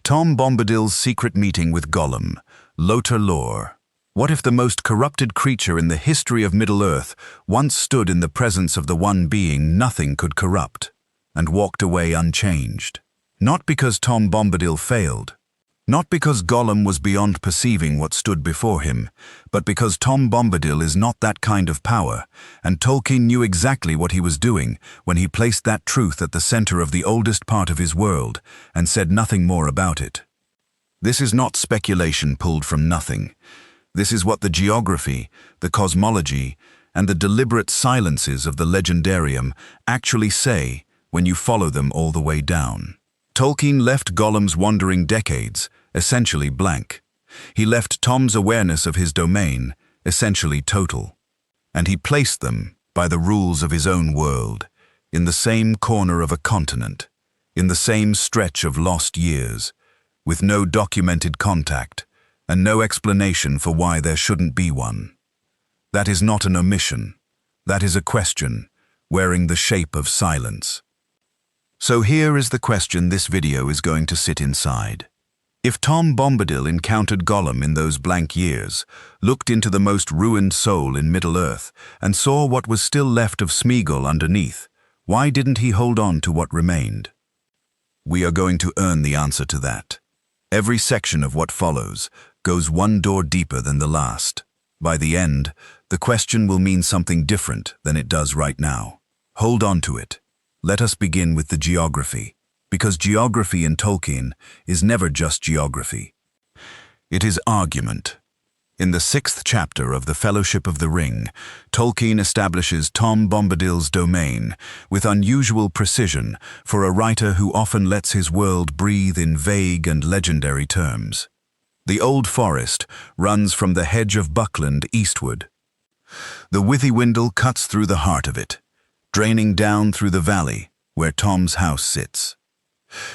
Tom Bombadil's secret meeting with Gollum, LOTR lore. What if the most corrupted creature in the history of Middle-earth once stood in the presence of the one being nothing could corrupt, and walked away unchanged? Not because Tom Bombadil failed, not because Gollum was beyond perceiving what stood before him, but because Tom Bombadil is not that kind of power, and Tolkien knew exactly what he was doing when he placed that truth at the center of the oldest part of his world and said nothing more about it. This is not speculation pulled from nothing. This is what the geography, the cosmology, and the deliberate silences of the legendarium actually say when you follow them all the way down. Tolkien left Gollum's wandering decades essentially blank. He left Tom's awareness of his domain essentially total. And he placed them, by the rules of his own world, in the same corner of a continent, in the same stretch of lost years, with no documented contact, and no explanation for why there shouldn't be one. That is not an omission. That is a question, wearing the shape of silence. So here is the question this video is going to sit inside. If Tom Bombadil encountered Gollum in those blank years, looked into the most ruined soul in Middle-earth, and saw what was still left of Smeagol underneath, why didn't he hold on to what remained? We are going to earn the answer to that. Every section of what follows goes one door deeper than the last. By the end, the question will mean something different than it does right now. Hold on to it. Let us begin with the geography, because geography in Tolkien is never just geography. It is argument. In the 6th chapter of The Fellowship of the Ring, Tolkien establishes Tom Bombadil's domain with unusual precision for a writer who often lets his world breathe in vague and legendary terms. The Old Forest runs from the Hedge of Buckland eastward. The Withywindle cuts through the heart of it, draining down through the valley where Tom's house sits.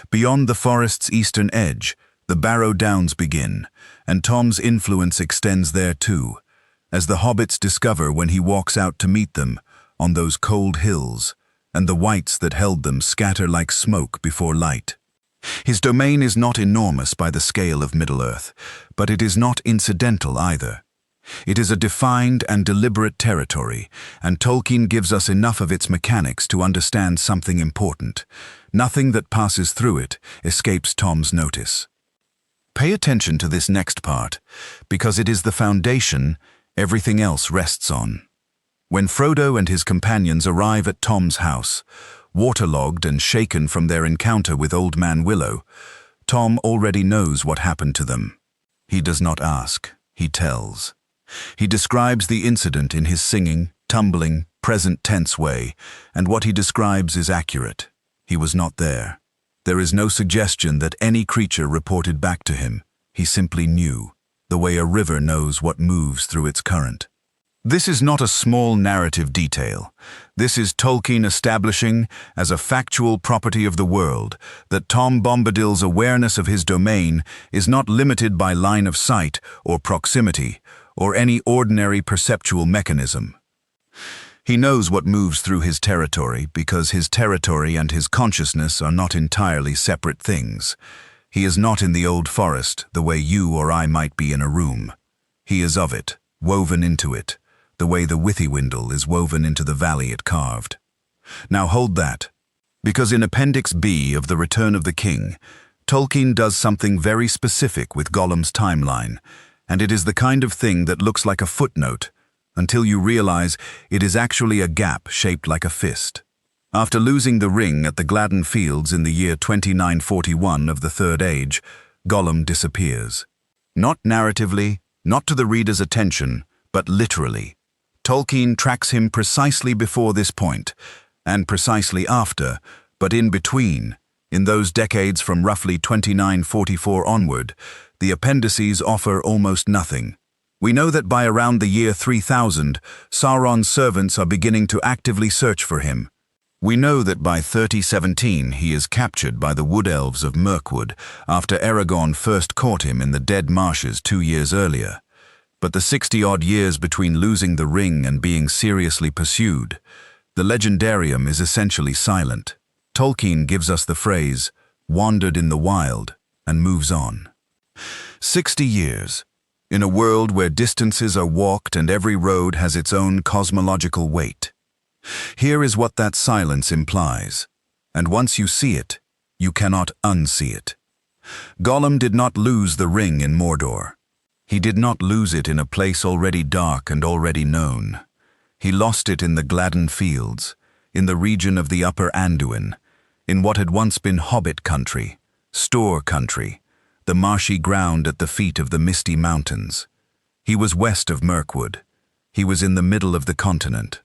Beyond the forest's eastern edge, the Barrow Downs begin, and Tom's influence extends there too, as the hobbits discover when he walks out to meet them on those cold hills, and the wights that held them scatter like smoke before light. His domain is not enormous by the scale of Middle-earth, but it is not incidental either. It is a defined and deliberate territory, and Tolkien gives us enough of its mechanics to understand something important. Nothing that passes through it escapes Tom's notice. Pay attention to this next part, because it is the foundation everything else rests on. When Frodo and his companions arrive at Tom's house, waterlogged and shaken from their encounter with Old Man Willow, Tom already knows what happened to them. He does not ask, he tells. He describes the incident in his singing, tumbling, present tense way, and what he describes is accurate. He was not there. There is no suggestion that any creature reported back to him. He simply knew, the way a river knows what moves through its current. This is not a small narrative detail. This is Tolkien establishing, as a factual property of the world, that Tom Bombadil's awareness of his domain is not limited by line of sight or proximity, or any ordinary perceptual mechanism. He knows what moves through his territory because his territory and his consciousness are not entirely separate things. He is not in the Old Forest the way you or I might be in a room. He is of it, woven into it, the way the Withywindle is woven into the valley it carved. Now hold that, because in Appendix B of The Return of the King, Tolkien does something very specific with Gollum's timeline, and it is the kind of thing that looks like a footnote until you realize it is actually a gap shaped like a fist. After losing the ring at the Gladden Fields in the year 2941 of the Third Age, Gollum disappears. Not narratively, not to the reader's attention, but literally. Tolkien tracks him precisely before this point, and precisely after, but in between, in those decades from roughly 2944 onward, the appendices offer almost nothing. We know that by around the year 3000, Sauron's servants are beginning to actively search for him. We know that by 3017 he is captured by the Wood Elves of Mirkwood after Aragorn first caught him in the Dead Marshes 2 years earlier. But the 60-odd years between losing the ring and being seriously pursued, the legendarium is essentially silent. Tolkien gives us the phrase, "wandered in the wild," and moves on. 60 years, in a world where distances are walked and every road has its own cosmological weight. Here is what that silence implies, and once you see it, you cannot unsee it. Gollum did not lose the ring in Mordor. He did not lose it in a place already dark and already known. He lost it in the Gladden Fields, in the region of the Upper Anduin, in what had once been Hobbit country, Store country, the marshy ground at the feet of the misty mountains. He was west of Mirkwood. He was in the middle of the continent.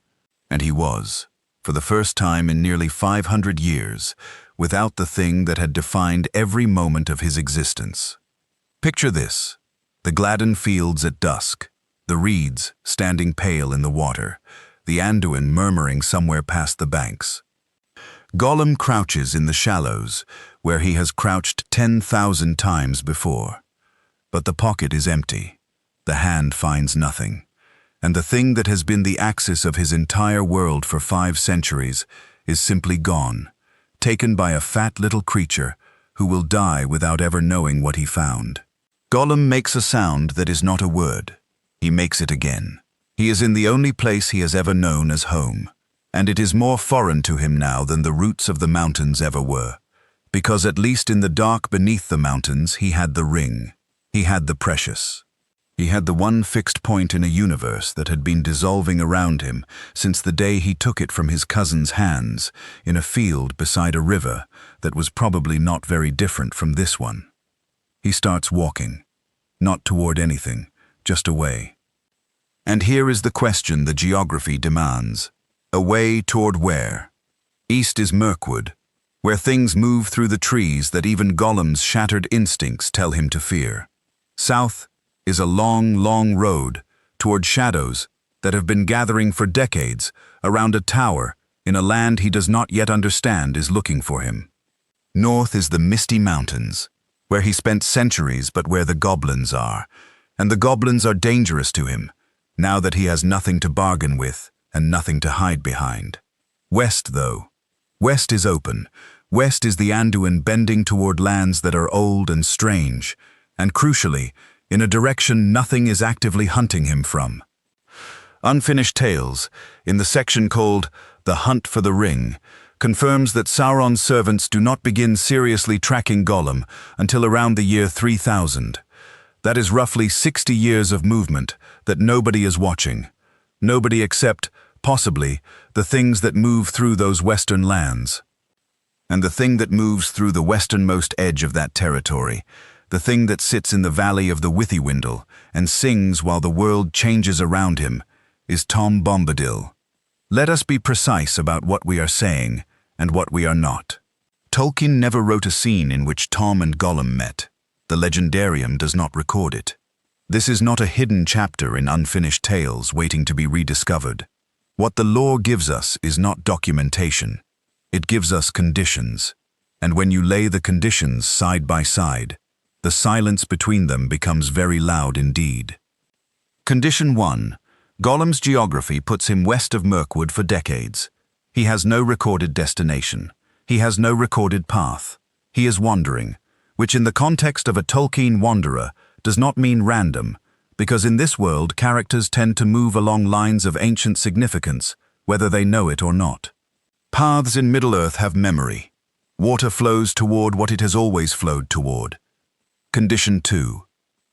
And he was, for the first time in nearly 500 years, without the thing that had defined every moment of his existence. Picture this: the Gladden Fields at dusk, the reeds standing pale in the water, the Anduin murmuring somewhere past the banks. Gollum crouches in the shallows, where he has crouched 10,000 times before. But the pocket is empty, the hand finds nothing, and the thing that has been the axis of his entire world for 5 centuries is simply gone, taken by a fat little creature who will die without ever knowing what he found. Gollum makes a sound that is not a word. He makes it again. He is in the only place he has ever known as home, and it is more foreign to him now than the roots of the mountains ever were, because at least in the dark beneath the mountains he had the ring. He had the precious. He had the one fixed point in a universe that had been dissolving around him since the day he took it from his cousin's hands in a field beside a river that was probably not very different from this one. He starts walking, not toward anything, just away. And here is the question the geography demands. Away toward where? East is Mirkwood, where things move through the trees that even Gollum's shattered instincts tell him to fear. South is a long, long road toward shadows that have been gathering for decades around a tower in a land he does not yet understand is looking for him. North is the misty mountains, where he spent centuries but where the goblins are, and the goblins are dangerous to him, now that he has nothing to bargain with and nothing to hide behind. West, though. West is open. West is the Anduin bending toward lands that are old and strange, and crucially, in a direction nothing is actively hunting him from. Unfinished Tales, in the section called The Hunt for the Ring, confirms that Sauron's servants do not begin seriously tracking Gollum until around the year 3000. That is roughly 60 years of movement that nobody is watching. Nobody except, possibly, the things that move through those western lands. And the thing that moves through the westernmost edge of that territory, the thing that sits in the valley of the Withywindle and sings while the world changes around him, is Tom Bombadil. Let us be precise about what we are saying and what we are not. Tolkien never wrote a scene in which Tom and Gollum met. The legendarium does not record it. This is not a hidden chapter in unfinished tales waiting to be rediscovered. What the lore gives us is not documentation. It gives us conditions. And when you lay the conditions side by side, the silence between them becomes very loud indeed. Condition 1. Gollum's geography puts him west of Mirkwood for decades. He has no recorded destination. He has no recorded path. He is wandering, which in the context of a Tolkien wanderer does not mean random, because in this world characters tend to move along lines of ancient significance, whether they know it or not. Paths in Middle-earth have memory. Water flows toward what it has always flowed toward. Condition 2.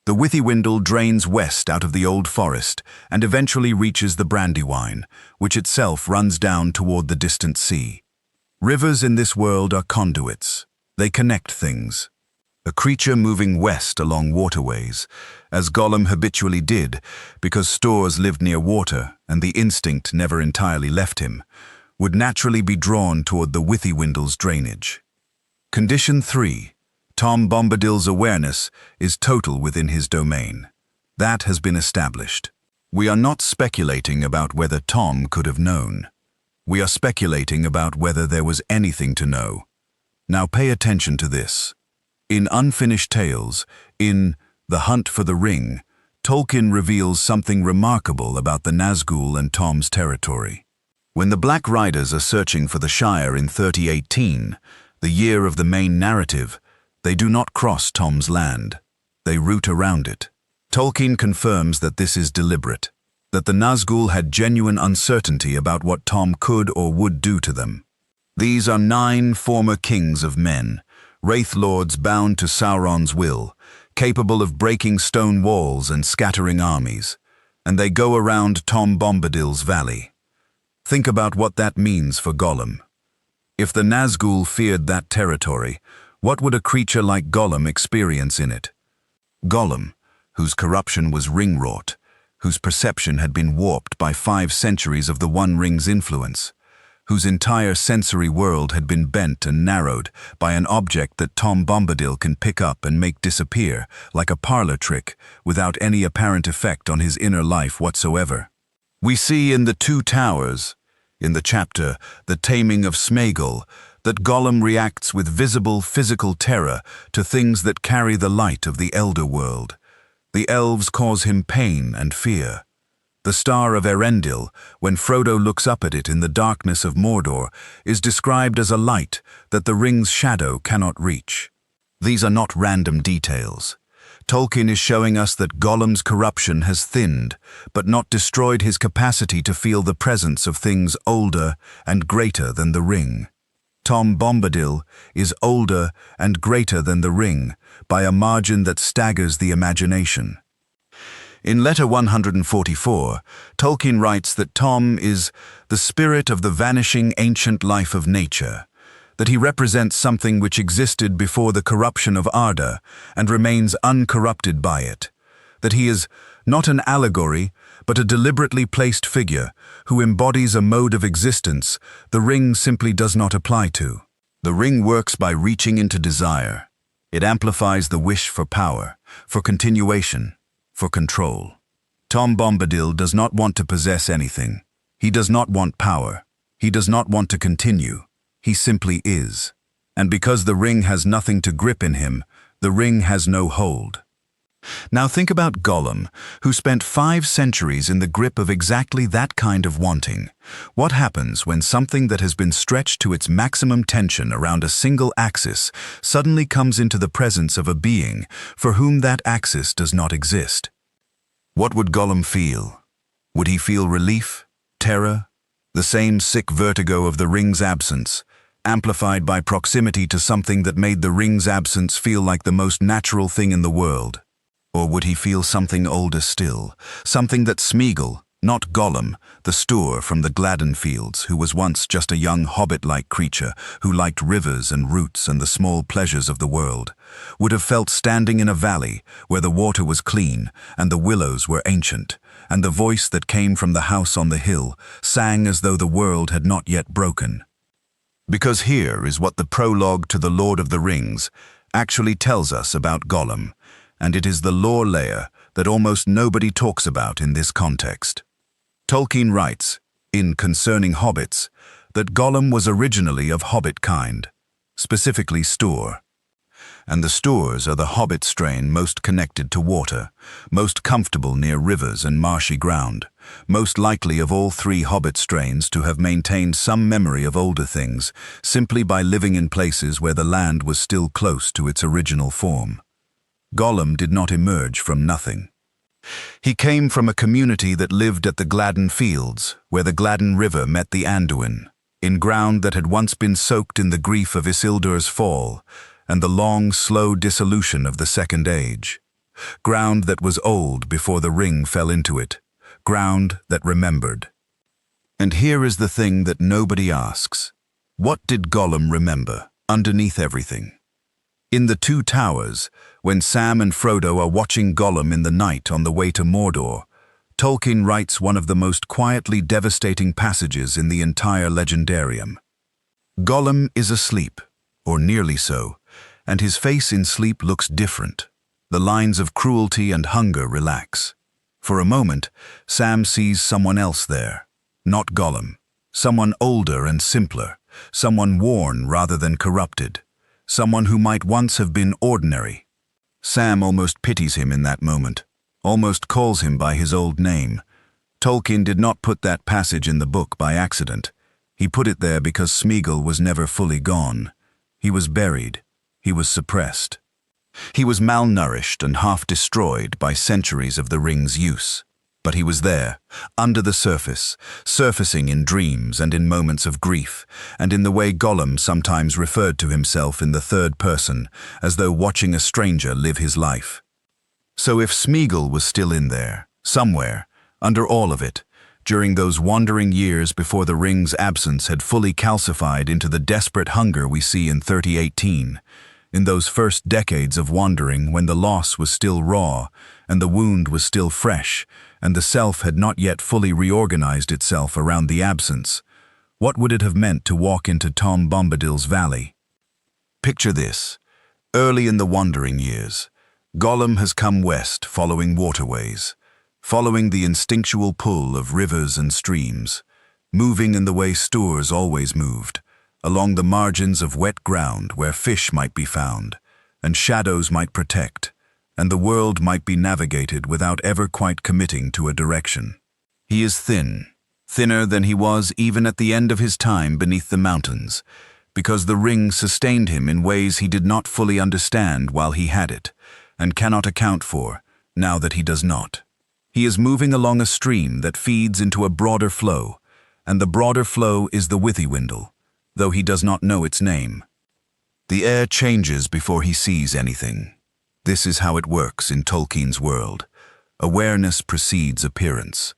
The Withywindle drains west out of the old forest and eventually reaches the Brandywine, which itself runs down toward the distant sea. Rivers in this world are conduits. They connect things. A creature moving west along waterways, as Gollum habitually did, because Stores lived near water and the instinct never entirely left him, would naturally be drawn toward the Withywindle's drainage. Condition 3. Tom Bombadil's awareness is total within his domain. That has been established. We are not speculating about whether Tom could have known. We are speculating about whether there was anything to know. Now pay attention to this. In Unfinished Tales, in The Hunt for the Ring, Tolkien reveals something remarkable about the Nazgul and Tom's territory. When the Black Riders are searching for the Shire in 3018, the year of the main narrative, They do not cross Tom's land. They route around it. Tolkien confirms that this is deliberate, that the Nazgul had genuine uncertainty about what Tom could or would do to them. These are 9 former kings of men, wraith lords bound to Sauron's will, capable of breaking stone walls and scattering armies, and they go around Tom Bombadil's valley. Think about what that means for Gollum. If the Nazgul feared that territory, what would a creature like Gollum experience in it? Gollum, whose corruption was ring-wrought, whose perception had been warped by 5 centuries of the One Ring's influence, whose entire sensory world had been bent and narrowed by an object that Tom Bombadil can pick up and make disappear, like a parlor trick, without any apparent effect on his inner life whatsoever. We see in The Two Towers, in the chapter The Taming of Sméagol, that Gollum reacts with visible physical terror to things that carry the light of the Elder World. The elves cause him pain and fear. The Star of Erendil, when Frodo looks up at it in the darkness of Mordor, is described as a light that the ring's shadow cannot reach. These are not random details. Tolkien is showing us that Gollum's corruption has thinned, but not destroyed his capacity to feel the presence of things older and greater than the ring. Tom Bombadil is older and greater than the ring by a margin that staggers the imagination. In Letter 144, Tolkien writes that Tom is the spirit of the vanishing ancient life of nature, that he represents something which existed before the corruption of Arda and remains uncorrupted by it, that he is not an allegory, but a deliberately placed figure who embodies a mode of existence the ring simply does not apply to. The ring works by reaching into desire. It amplifies the wish for power, for continuation, for control. Tom Bombadil does not want to possess anything. He does not want power. He does not want to continue. He simply is. And because the ring has nothing to grip in him, the ring has no hold. Now think about Gollum, who spent 5 centuries in the grip of exactly that kind of wanting. What happens when something that has been stretched to its maximum tension around a single axis suddenly comes into the presence of a being for whom that axis does not exist? What would Gollum feel? Would he feel relief, terror, the same sick vertigo of the ring's absence, amplified by proximity to something that made the ring's absence feel like the most natural thing in the world? Or would he feel something older still, something that Sméagol, not Gollum, the Stoor from the Gladden Fields, who was once just a young hobbit-like creature who liked rivers and roots and the small pleasures of the world, would have felt standing in a valley where the water was clean and the willows were ancient, and the voice that came from the house on the hill sang as though the world had not yet broken. Because here is what the prologue to The Lord of the Rings actually tells us about Gollum, and it is the lore layer that almost nobody talks about in this context. Tolkien writes, in Concerning Hobbits, that Gollum was originally of hobbit kind, specifically Stoor. And the Stoors are the hobbit strain most connected to water, most comfortable near rivers and marshy ground, most likely of all 3 hobbit strains to have maintained some memory of older things, simply by living in places where the land was still close to its original form. Gollum did not emerge from nothing. He came from a community that lived at the Gladden Fields, where the Gladden River met the Anduin, in ground that had once been soaked in the grief of Isildur's fall and the long, slow dissolution of the Second Age. Ground that was old before the ring fell into it, ground that remembered. And here is the thing that nobody asks. What did Gollum remember, underneath everything? In The Two Towers, when Sam and Frodo are watching Gollum in the night on the way to Mordor, Tolkien writes one of the most quietly devastating passages in the entire legendarium. Gollum is asleep, or nearly so, and his face in sleep looks different. The lines of cruelty and hunger relax. For a moment, Sam sees someone else there, not Gollum, someone older and simpler, someone worn rather than corrupted. Someone who might once have been ordinary. Sam almost pities him in that moment, almost calls him by his old name. Tolkien did not put that passage in the book by accident. He put it there because Sméagol was never fully gone. He was buried. He was suppressed. He was malnourished and half-destroyed by centuries of the ring's use. But he was there, under the surface, surfacing in dreams and in moments of grief, and in the way Gollum sometimes referred to himself in the third person, as though watching a stranger live his life. So if Smeagol was still in there, somewhere, under all of it, during those wandering years before the ring's absence had fully calcified into the desperate hunger we see in 3018, in those first decades of wandering when the loss was still raw and the wound was still fresh and the self had not yet fully reorganized itself around the absence, what would it have meant to walk into Tom Bombadil's valley? Picture this. Early in the wandering years, Gollum has come west following waterways, following the instinctual pull of rivers and streams, moving in the way Stoors always moved, along the margins of wet ground where fish might be found, and shadows might protect, and the world might be navigated without ever quite committing to a direction. He is thin, thinner than he was even at the end of his time beneath the mountains, because the ring sustained him in ways he did not fully understand while he had it, and cannot account for, now that he does not. He is moving along a stream that feeds into a broader flow, and the broader flow is the Withywindle, though he does not know its name. The air changes before he sees anything. This is how it works in Tolkien's world. Awareness precedes appearance.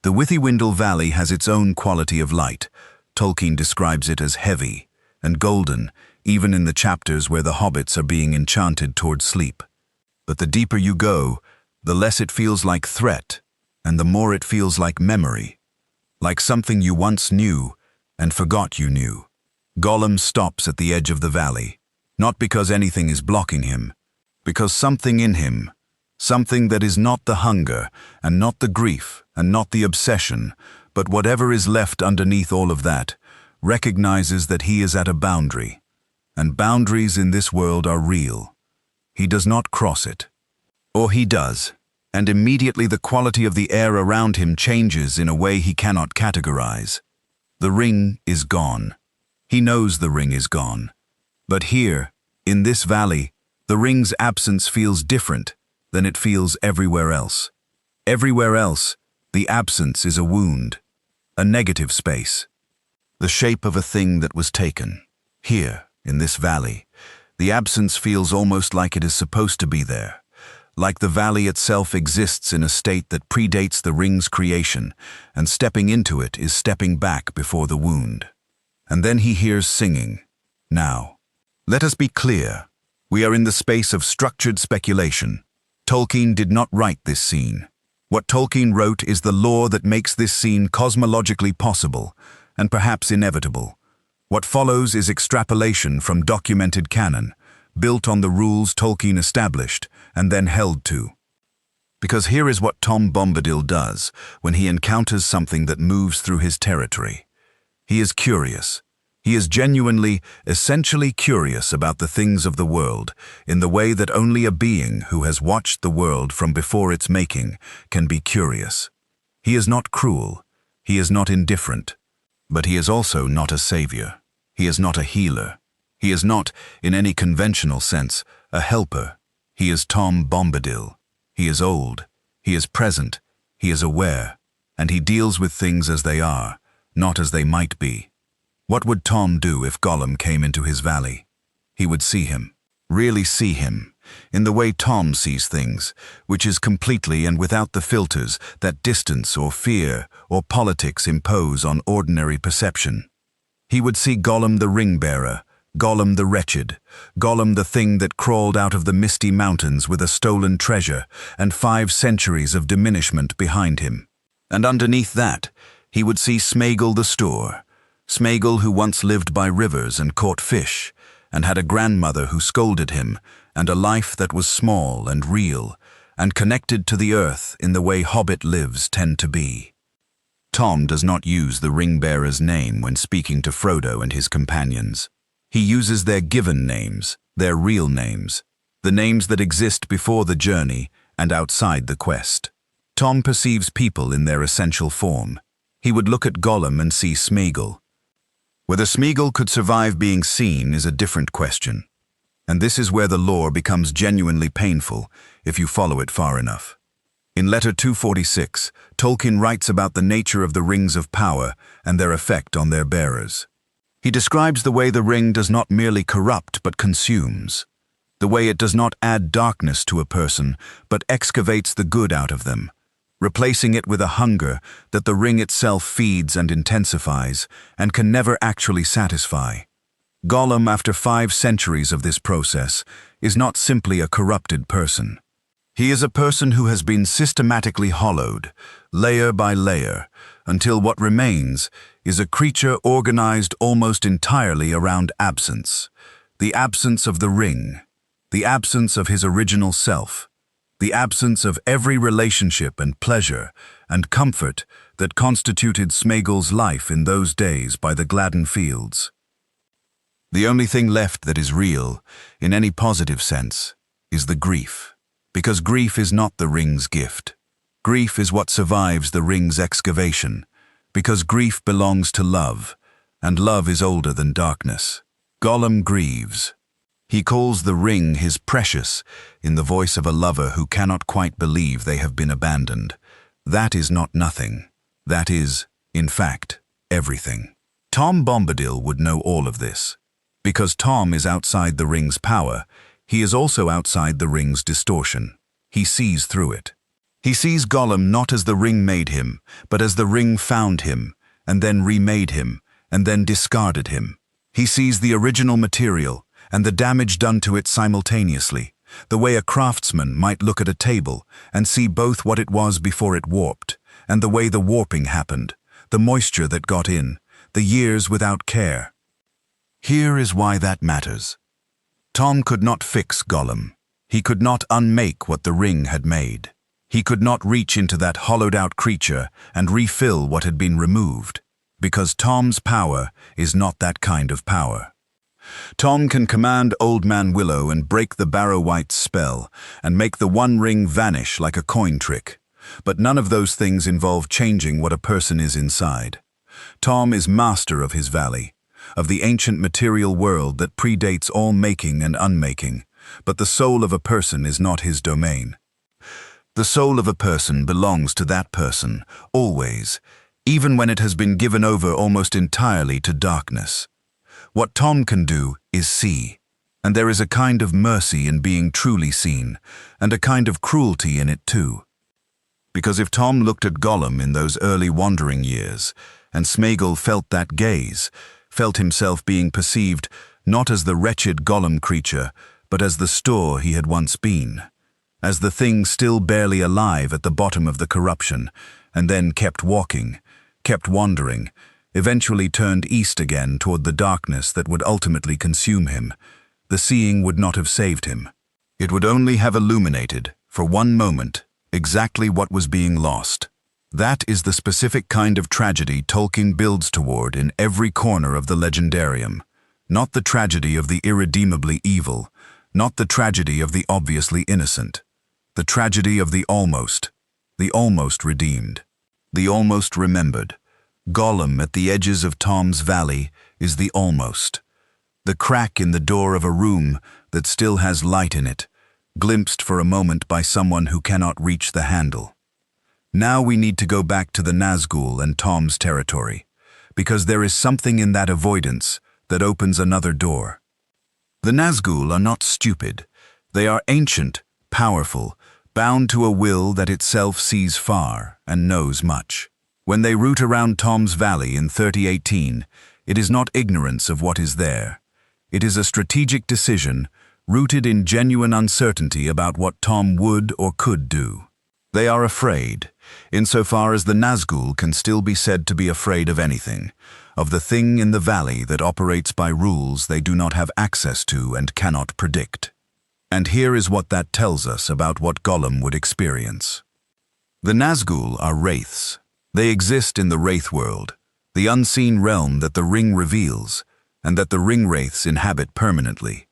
The Withywindle Valley has its own quality of light. Tolkien describes it as heavy and golden, even in the chapters where the hobbits are being enchanted toward sleep. But the deeper you go, the less it feels like threat, and the more it feels like memory, like something you once knew and forgot you knew. Gollum stops at the edge of the valley, not because anything is blocking him, because something in him, something that is not the hunger and not the grief and not the obsession, but whatever is left underneath all of that, recognizes that he is at a boundary, and boundaries in this world are real. He does not cross it. Or he does, and immediately the quality of the air around him changes in a way he cannot categorize. The ring is gone. He knows the ring is gone. But here, in this valley, the ring's absence feels different than it feels everywhere else. Everywhere else, the absence is a wound, a negative space, the shape of a thing that was taken. Here, in this valley, the absence feels almost like it is supposed to be there, like the valley itself exists in a state that predates the ring's creation, and stepping into it is stepping back before the wound. And then he hears singing. Now, let us be clear. We are in the space of structured speculation. Tolkien did not write this scene. What Tolkien wrote is the lore that makes this scene cosmologically possible, and perhaps inevitable. What follows is extrapolation from documented canon, built on the rules Tolkien established and then held to. Because here is what Tom Bombadil does when he encounters something that moves through his territory. He is curious. He is genuinely, essentially curious about the things of the world, in the way that only a being who has watched the world from before its making can be curious. He is not cruel. He is not indifferent. But he is also not a savior. He is not a healer. He is not, in any conventional sense, a helper. He is Tom Bombadil. He is old. He is present. He is aware. And he deals with things as they are, not as they might be. What would Tom do if Gollum came into his valley? He would see him, really see him, in the way Tom sees things, which is completely and without the filters that distance or fear or politics impose on ordinary perception. He would see Gollum the ring-bearer, Gollum the wretched, Gollum the thing that crawled out of the misty mountains with a stolen treasure and 5 centuries of diminishment behind him. And underneath that, he would see Smeagol the Stoor, Smeagol who once lived by rivers and caught fish, and had a grandmother who scolded him, and a life that was small and real, and connected to the earth in the way hobbit lives tend to be. Tom does not use the ring-bearer's name when speaking to Frodo and his companions. He uses their given names, their real names, the names that exist before the journey and outside the quest. Tom perceives people in their essential form. He would look at Gollum and see Smeagol. Whether Smeagol could survive being seen is a different question. And this is where the lore becomes genuinely painful if you follow it far enough. In Letter 246, Tolkien writes about the nature of the rings of power and their effect on their bearers. He describes the way the ring does not merely corrupt but consumes, the way it does not add darkness to a person but excavates the good out of them, replacing it with a hunger that the ring itself feeds and intensifies and can never actually satisfy. Gollum, after 5 centuries of this process, is not simply a corrupted person. He is a person who has been systematically hollowed, layer by layer, until what remains is a creature organized almost entirely around absence. The absence of the ring, the absence of his original self, the absence of every relationship and pleasure and comfort that constituted Sméagol's life in those days by the Gladden fields. The only thing left that is real, in any positive sense, is the grief. Because grief is not the ring's gift. Grief is what survives the ring's excavation. Because grief belongs to love, and love is older than darkness. Gollum grieves. He calls the ring his precious in the voice of a lover who cannot quite believe they have been abandoned. That is not nothing. That is, in fact, everything. Tom Bombadil would know all of this. Because Tom is outside the ring's power, he is also outside the ring's distortion. He sees through it. He sees Gollum not as the ring made him, but as the ring found him, and then remade him, and then discarded him. He sees the original material, and the damage done to it simultaneously, the way a craftsman might look at a table and see both what it was before it warped, and the way the warping happened, the moisture that got in, the years without care. Here is why that matters. Tom could not fix Gollum. He could not unmake what the ring had made. He could not reach into that hollowed-out creature and refill what had been removed, because Tom's power is not that kind of power. Tom can command Old Man Willow and break the Barrow-Wight's spell and make the One Ring vanish like a coin trick, but none of those things involve changing what a person is inside. Tom is master of his valley, of the ancient material world that predates all making and unmaking, but the soul of a person is not his domain. The soul of a person belongs to that person, always, even when it has been given over almost entirely to darkness. What Tom can do is see, and there is a kind of mercy in being truly seen, and a kind of cruelty in it too. Because if Tom looked at Gollum in those early wandering years, and Sméagol felt that gaze, felt himself being perceived not as the wretched Gollum creature, but as the store he had once been, as the thing still barely alive at the bottom of the corruption, and then kept walking, kept wandering, eventually turned east again toward the darkness that would ultimately consume him. The seeing would not have saved him. It would only have illuminated, for one moment, exactly what was being lost. That is the specific kind of tragedy Tolkien builds toward in every corner of the legendarium. Not the tragedy of the irredeemably evil, not the tragedy of the obviously innocent. The tragedy of the almost redeemed, the almost remembered. Gollum at the edges of Tom's valley is the almost. The crack in the door of a room that still has light in it, glimpsed for a moment by someone who cannot reach the handle. Now we need to go back to the Nazgul and Tom's territory, because there is something in that avoidance that opens another door. The Nazgul are not stupid. They are ancient, powerful, bound to a will that itself sees far and knows much. When they root around Tom's valley in 3018, it is not ignorance of what is there. It is a strategic decision rooted in genuine uncertainty about what Tom would or could do. They are afraid, insofar as the Nazgul can still be said to be afraid of anything, of the thing in the valley that operates by rules they do not have access to and cannot predict. And here is what that tells us about what Gollum would experience. The Nazgul are wraiths. They exist in the wraith world, the unseen realm that the ring reveals, and that the ring wraiths inhabit permanently.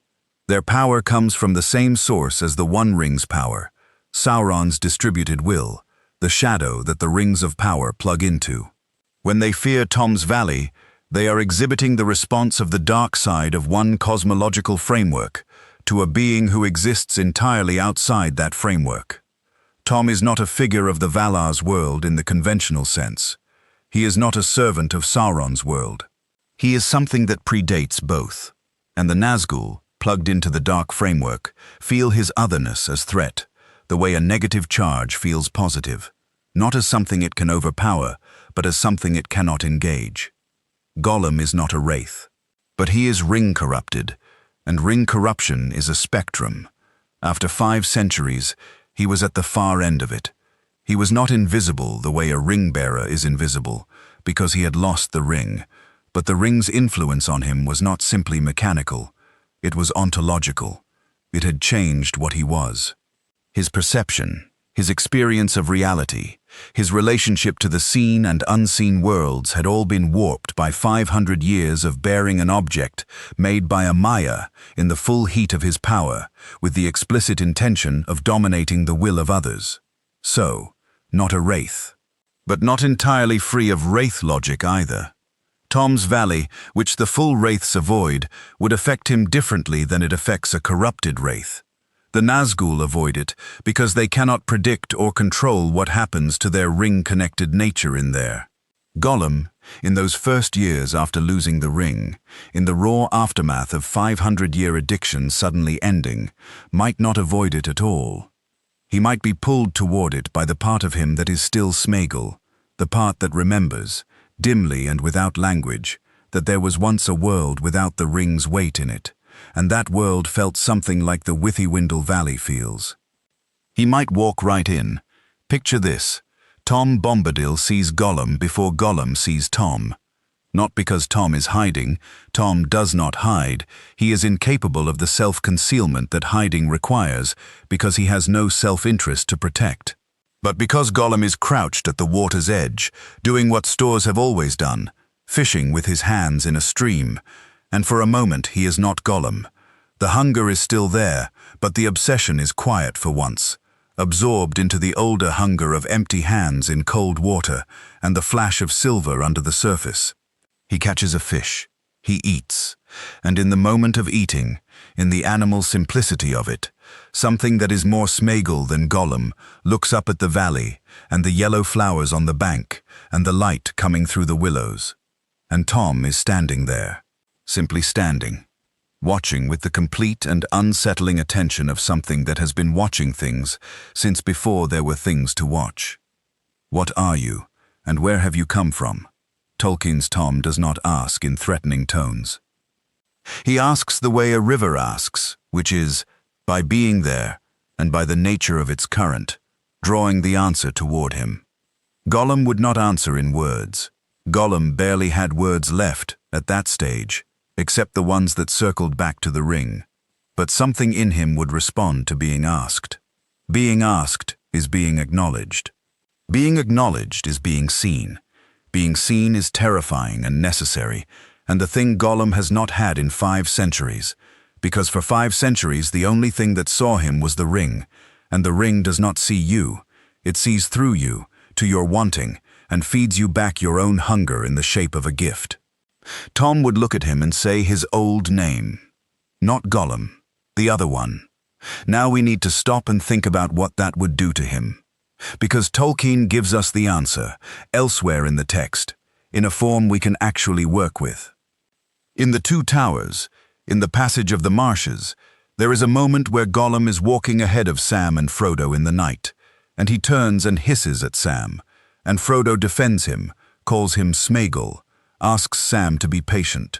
Their power comes from the same source as the One Ring's power, Sauron's distributed will, the shadow that the rings of power plug into. When they fear Tom's valley, they are exhibiting the response of the dark side of one cosmological framework, to a being who exists entirely outside that framework. Tom is not a figure of the Valar's world in the conventional sense. He is not a servant of Sauron's world. He is something that predates both, and the Nazgul, plugged into the dark framework, feel his otherness as threat, the way a negative charge feels positive, not as something it can overpower, but as something it cannot engage. Gollum is not a wraith, but he is ring-corrupted, and ring corruption is a spectrum. After 5 centuries, he was at the far end of it. He was not invisible the way a ring-bearer is invisible, because he had lost the ring, but the ring's influence on him was not simply mechanical, it was ontological. It had changed what he was. His perception, his experience of reality, his relationship to the seen and unseen worlds had all been warped by 500 years of bearing an object made by a Maya in the full heat of his power, with the explicit intention of dominating the will of others. So, not a wraith. But not entirely free of wraith logic either. Tom's Valley, which the full wraiths avoid, would affect him differently than it affects a corrupted wraith. The Nazgul avoid it because they cannot predict or control what happens to their ring-connected nature in there. Gollum, in those first years after losing the ring, in the raw aftermath of 500-year addiction suddenly ending, might not avoid it at all. He might be pulled toward it by the part of him that is still Sméagol, the part that remembers, dimly and without language, that there was once a world without the ring's weight in it, and that world felt something like the Withywindle Valley feels. He might walk right in. Picture this: Tom Bombadil sees Gollum before Gollum sees Tom. Not because Tom is hiding. Tom does not hide. He is incapable of the self-concealment that hiding requires, because he has no self-interest to protect. But because Gollum is crouched at the water's edge, doing what Stors have always done, fishing with his hands in a stream, and for a moment he is not Gollum. The hunger is still there, but the obsession is quiet for once, absorbed into the older hunger of empty hands in cold water and the flash of silver under the surface. He catches a fish, he eats, and in the moment of eating, in the animal simplicity of it, something that is more Sméagol than Gollum looks up at the valley and the yellow flowers on the bank and the light coming through the willows. And Tom is standing there, simply standing, watching with the complete and unsettling attention of something that has been watching things since before there were things to watch. What are you, and where have you come from? Tolkien's Tom does not ask in threatening tones. He asks the way a river asks, which is, by being there, and by the nature of its current, drawing the answer toward him. Gollum would not answer in words. Gollum barely had words left at that stage, except the ones that circled back to the ring. But something in him would respond to being asked. Being asked is being acknowledged. Being acknowledged is being seen. Being seen is terrifying and necessary, and the thing Gollum has not had in 5 centuries, because for 5 centuries the only thing that saw him was the ring, and the ring does not see you. It sees through you, to your wanting, and feeds you back your own hunger in the shape of a gift. Tom would look at him and say his old name. Not Gollum, the other one. Now we need to stop and think about what that would do to him. Because Tolkien gives us the answer, elsewhere in the text, in a form we can actually work with. In the Two Towers, in the Passage of the Marshes, there is a moment where Gollum is walking ahead of Sam and Frodo in the night, and he turns and hisses at Sam, and Frodo defends him, calls him Sméagol, asks Sam to be patient,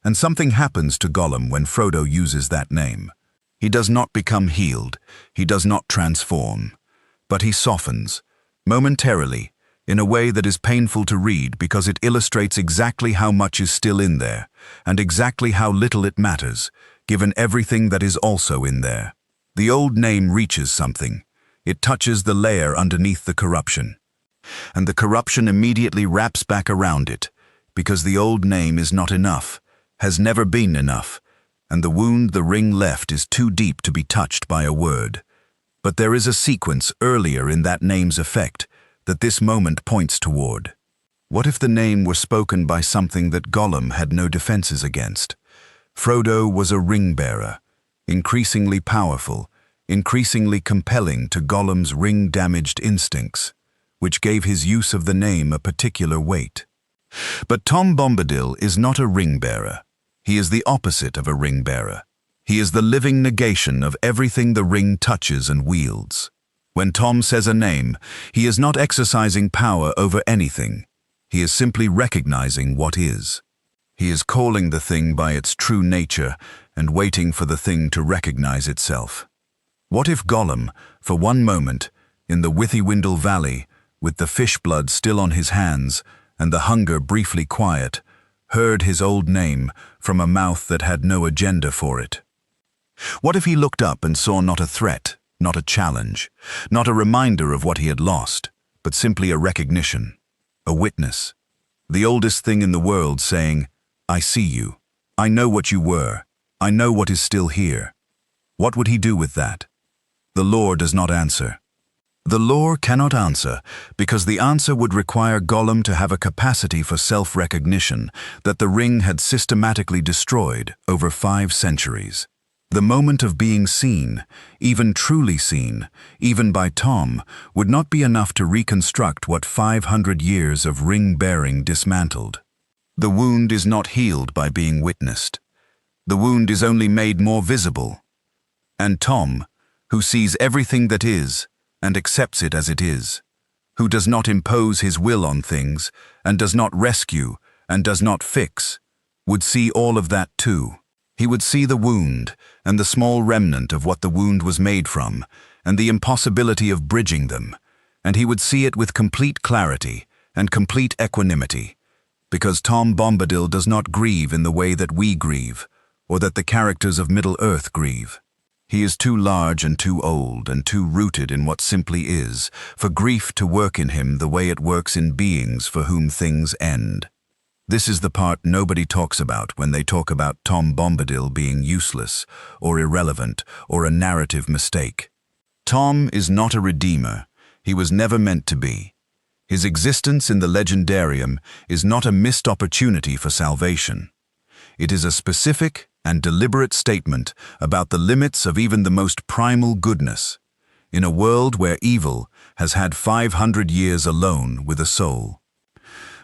and something happens to Gollum when Frodo uses that name. He does not become healed, he does not transform, but he softens, momentarily, in a way that is painful to read because it illustrates exactly how much is still in there, and exactly how little it matters, given everything that is also in there. The old name reaches something. It touches the layer underneath the corruption. And the corruption immediately wraps back around it, because the old name is not enough, has never been enough, and the wound the ring left is too deep to be touched by a word. But there is a sequence earlier in that name's effect that this moment points toward. What if the name were spoken by something that Gollum had no defenses against? Frodo was a ring-bearer. increasingly powerful, increasingly compelling to Gollum's ring-damaged instincts, which gave his use of the name a particular weight. But Tom Bombadil is not a ring-bearer. He is the opposite of a ring-bearer. He is the living negation of everything the ring touches and wields. When Tom says a name, he is not exercising power over anything. He is simply recognizing what is. He is calling the thing by its true nature and waiting for the thing to recognize itself. What if Gollum, for one moment, in the Withywindle Valley, with the fish blood still on his hands and the hunger briefly quiet, heard his old name from a mouth that had no agenda for it? What if he looked up and saw not a threat, not a challenge, not a reminder of what he had lost, but simply a recognition, a witness, the oldest thing in the world saying, "I see you. I know what you were. I know what is still here." What would he do with that? The lore does not answer. The lore cannot answer because the answer would require Gollum to have a capacity for self-recognition that the ring had systematically destroyed over 5 centuries. The moment of being seen, even truly seen, even by Tom, would not be enough to reconstruct what 500 years of ring-bearing dismantled. The wound is not healed by being witnessed. The wound is only made more visible. And Tom, who sees everything that is, and accepts it as it is, who does not impose his will on things, and does not rescue, and does not fix, would see all of that too. He would see the wound, and the small remnant of what the wound was made from, and the impossibility of bridging them, and he would see it with complete clarity and complete equanimity, because Tom Bombadil does not grieve in the way that we grieve, or that the characters of Middle-earth grieve. He is too large and too old and too rooted in what simply is, for grief to work in him the way it works in beings for whom things end. This is the part nobody talks about when they talk about Tom Bombadil being useless, or irrelevant, or a narrative mistake. Tom is not a redeemer. He was never meant to be. His existence in the Legendarium is not a missed opportunity for salvation. It is a specific and deliberate statement about the limits of even the most primal goodness, in a world where evil has had 500 years alone with a soul.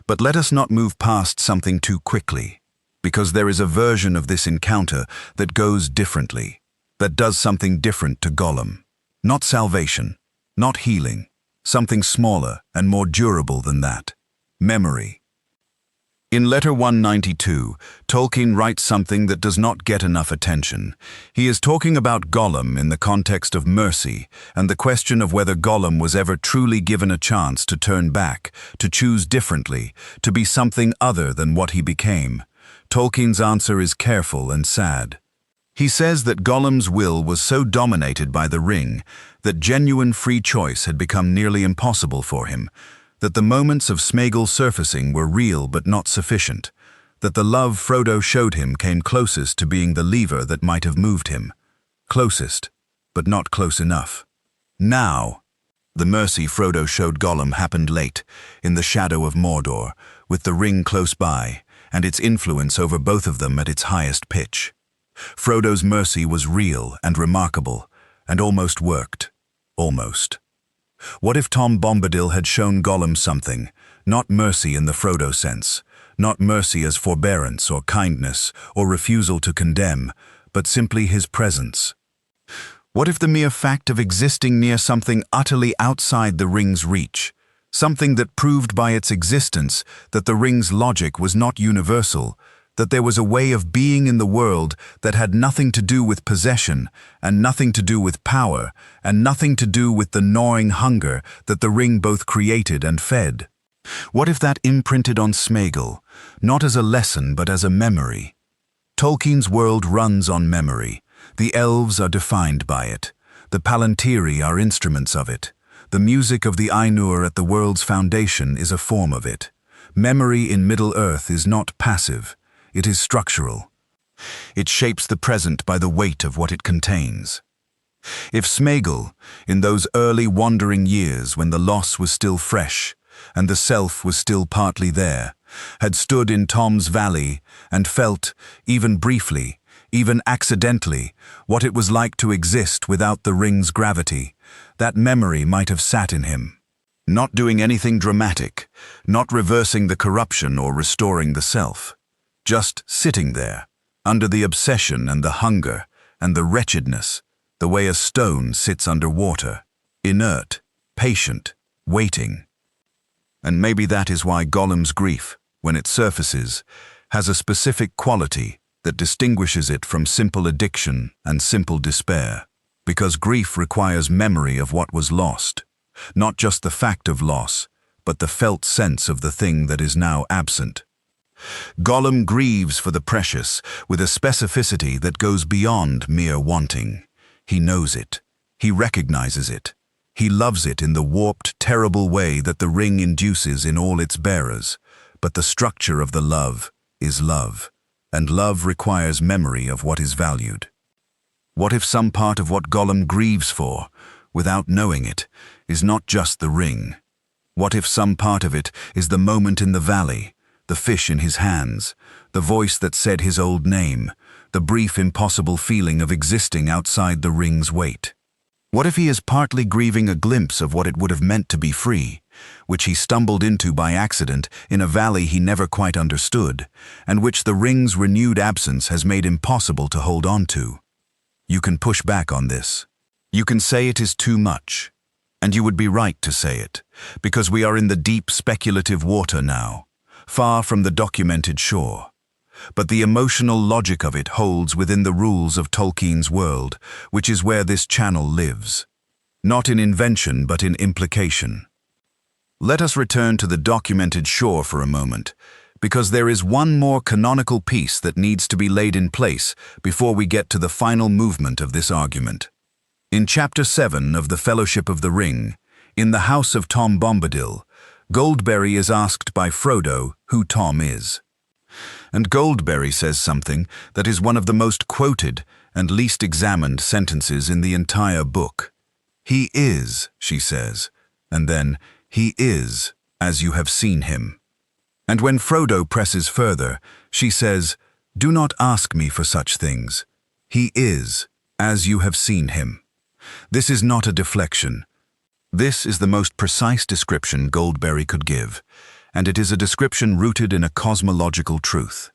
But let us not move past something too quickly, because there is a version of this encounter that goes differently, that does something different to Gollum. Not salvation, not healing, something smaller and more durable than that. Memory. In Letter 192, Tolkien writes something that does not get enough attention. He is talking about Gollum in the context of mercy and the question of whether Gollum was ever truly given a chance to turn back, to choose differently, to be something other than what he became. Tolkien's answer is careful and sad. He says that Gollum's will was so dominated by the ring that genuine free choice had become nearly impossible for him, that the moments of Sméagol surfacing were real but not sufficient, that the love Frodo showed him came closest to being the lever that might have moved him. Closest, but not close enough. Now, the mercy Frodo showed Gollum happened late, in the shadow of Mordor, with the ring close by, and its influence over both of them at its highest pitch. Frodo's mercy was real and remarkable, and almost worked. Almost. What if Tom Bombadil had shown Gollum something, not mercy in the Frodo sense, not mercy as forbearance or kindness or refusal to condemn, but simply his presence? What if the mere fact of existing near something utterly outside the ring's reach, something that proved by its existence that the ring's logic was not universal, that there was a way of being in the world that had nothing to do with possession, and nothing to do with power, and nothing to do with the gnawing hunger that the ring both created and fed? What if that imprinted on Sméagol, not as a lesson but as a memory? Tolkien's world runs on memory. The elves are defined by it. The Palantiri are instruments of it. The music of the Ainur at the world's foundation is a form of it. Memory in Middle-earth is not passive. It is structural. It shapes the present by the weight of what it contains. If Sméagol, in those early wandering years when the loss was still fresh and the self was still partly there, had stood in Tom's valley and felt, even briefly, even accidentally, what it was like to exist without the ring's gravity. That memory might have sat in him. Not doing anything dramatic, not reversing the corruption or restoring the self. Just sitting there, under the obsession and the hunger and the wretchedness, the way a stone sits under water, inert, patient, waiting. And maybe that is why Gollum's grief, when it surfaces, has a specific quality that distinguishes it from simple addiction and simple despair. Because grief requires memory of what was lost, not just the fact of loss, but the felt sense of the thing that is now absent. Gollum grieves for the precious with a specificity that goes beyond mere wanting. He knows it. He recognizes it. He loves it in the warped, terrible way that the ring induces in all its bearers. But the structure of the love is love, and love requires memory of what is valued. What if some part of what Gollum grieves for, without knowing it, is not just the ring? What if some part of it is the moment in the valley, the fish in his hands, the voice that said his old name, the brief impossible feeling of existing outside the ring's weight? What if he is partly grieving a glimpse of what it would have meant to be free, which he stumbled into by accident in a valley he never quite understood, and which the ring's renewed absence has made impossible to hold on to? You can push back on this. You can say it is too much. And you would be right to say it, because we are in the deep speculative water now, far from the documented shore. But the emotional logic of it holds within the rules of Tolkien's world, which is where this channel lives. Not in invention, but in implication. Let us return to the documented shore for a moment, because there is one more canonical piece that needs to be laid in place before we get to the final movement of this argument. In Chapter 7 of The Fellowship of the Ring, in the house of Tom Bombadil, Goldberry is asked by Frodo who Tom is. And Goldberry says something that is one of the most quoted and least examined sentences in the entire book. "He is," she says, and then, "He is, as you have seen him." And when Frodo presses further, she says, "Do not ask me for such things. He is, as you have seen him." This is not a deflection. This is the most precise description Goldberry could give, and it is a description rooted in a cosmological truth.